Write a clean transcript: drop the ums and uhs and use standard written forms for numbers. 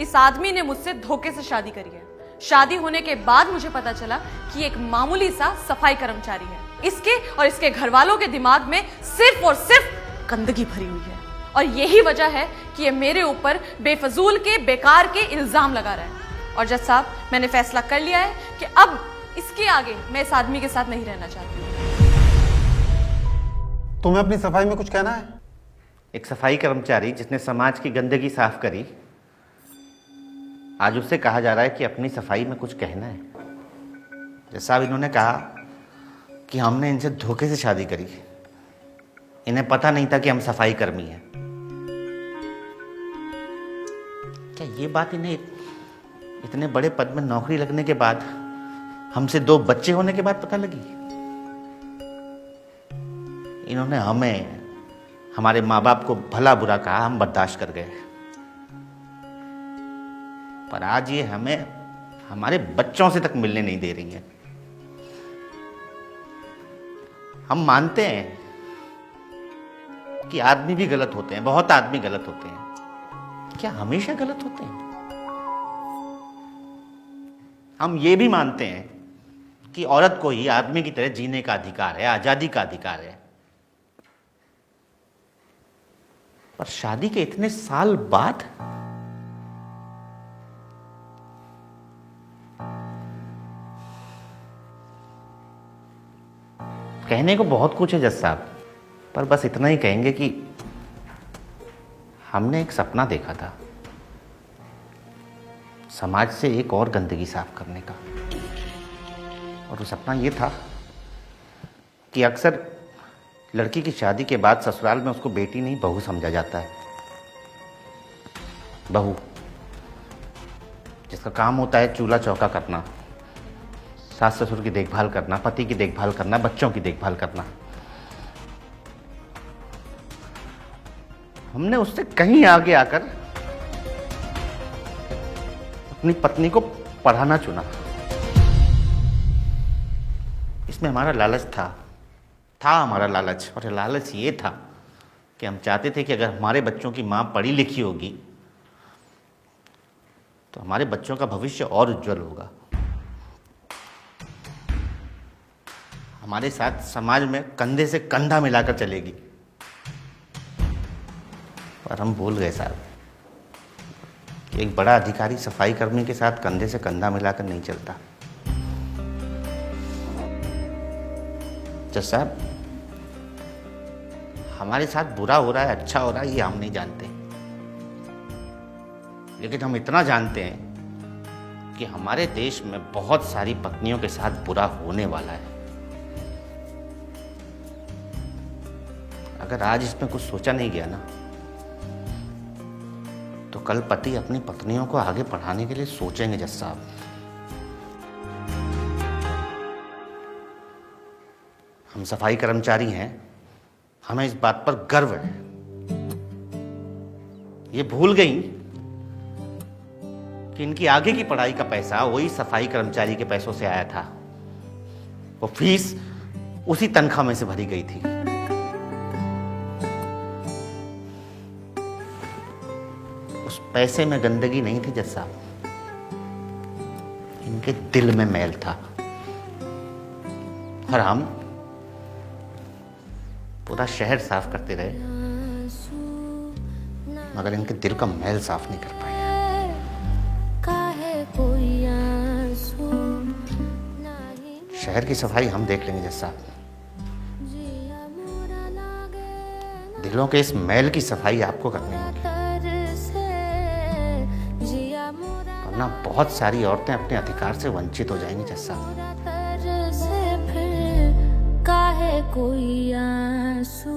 इस आदमी ने मुझसे धोखे से शादी करी है। शादी होने के बाद मुझे पता चला कि एक मामूली सा सफाई कर्मचारी है। इसके और इसके घर वालों के दिमाग में सिर्फ और सिर्फ गंदगी भरी हुई है, और यही वजह है कि ये मेरे ऊपर बेफजूल के बेकार के इल्जाम लगा रहा है। और जज साहब, मैंने फैसला कर लिया है कि अब इसके आगे मैं इस आदमी के साथ नहीं रहना चाहती। तुम्हें अपनी सफाई में कुछ कहना है? एक सफाई कर्मचारी जिसने समाज की गंदगी साफ करी, आज उससे कहा जा रहा है कि अपनी सफाई में कुछ कहना है। जैसा साहब, इन्होंने कहा कि हमने इनसे धोखे से शादी करी, इन्हें पता नहीं था कि हम सफाई कर्मी हैं। क्या ये बात इन्हें इतने बड़े पद में नौकरी लगने के बाद, हमसे 2 बच्चे होने के बाद पता लगी? इन्होंने हमें, हमारे माँ बाप को भला बुरा कहा, हम बर्दाश्त कर गए, पर आज ये हमें हमारे बच्चों से तक मिलने नहीं दे रही है। हम मानते हैं कि आदमी भी गलत होते हैं, बहुत आदमी गलत होते हैं। क्या हमेशा गलत होते हैं? हम ये भी मानते हैं कि औरत को ही आदमी की तरह जीने का अधिकार है, आजादी का अधिकार है। पर शादी के इतने साल बाद कहने को बहुत कुछ है जज साहब, पर बस इतना ही कहेंगे कि हमने एक सपना देखा था, समाज से एक और गंदगी साफ करने का। और वो सपना ये था कि अक्सर लड़की की शादी के बाद ससुराल में उसको बेटी नहीं बहू समझा जाता है। बहू जिसका काम होता है चूल्हा चौका करना, सास ससुर की देखभाल करना, पति की देखभाल करना, बच्चों की देखभाल करना। हमने उससे कहीं आगे आकर अपनी पत्नी को पढ़ाना चुना। इसमें हमारा लालच था हमारा लालच। और लालच ये था कि हम चाहते थे कि अगर हमारे बच्चों की माँ पढ़ी लिखी होगी तो हमारे बच्चों का भविष्य और उज्जवल होगा, हमारे साथ समाज में कंधे से कंधा मिलाकर चलेगी। पर हम भूल गए साहब, एक बड़ा अधिकारी सफाई कर्मी के साथ कंधे से कंधा मिलाकर नहीं चलता। जज साहब, हमारे साथ बुरा हो रहा है, अच्छा हो रहा है, ये हम नहीं जानते, लेकिन हम इतना जानते हैं कि हमारे देश में बहुत सारी पत्नियों के साथ बुरा होने वाला है। अगर आज इसमें कुछ सोचा नहीं गया ना, तो कल पति अपनी पत्नियों को आगे पढ़ाने के लिए सोचेंगे जज साहब। हम सफाई कर्मचारी हैं, हमें इस बात पर गर्व है। ये भूल गई कि इनकी आगे की पढ़ाई का पैसा वही सफाई कर्मचारी के पैसों से आया था। वो फीस उसी तनख्वाह में से भरी गई थी। उस पैसे में गंदगी नहीं थी जज साहब, इनके दिल में मैल था। और हम पूरा शहर साफ करते रहे, मगर इनके दिल का मैल साफ नहीं कर पाए। शहर की सफाई हम देख लेंगे जैसा, दिलों के इस मैल की सफाई आपको करनी होगी, वरना बहुत सारी औरतें अपने अधिकार से वंचित हो जाएंगी जैसा। काहे कोई आंसू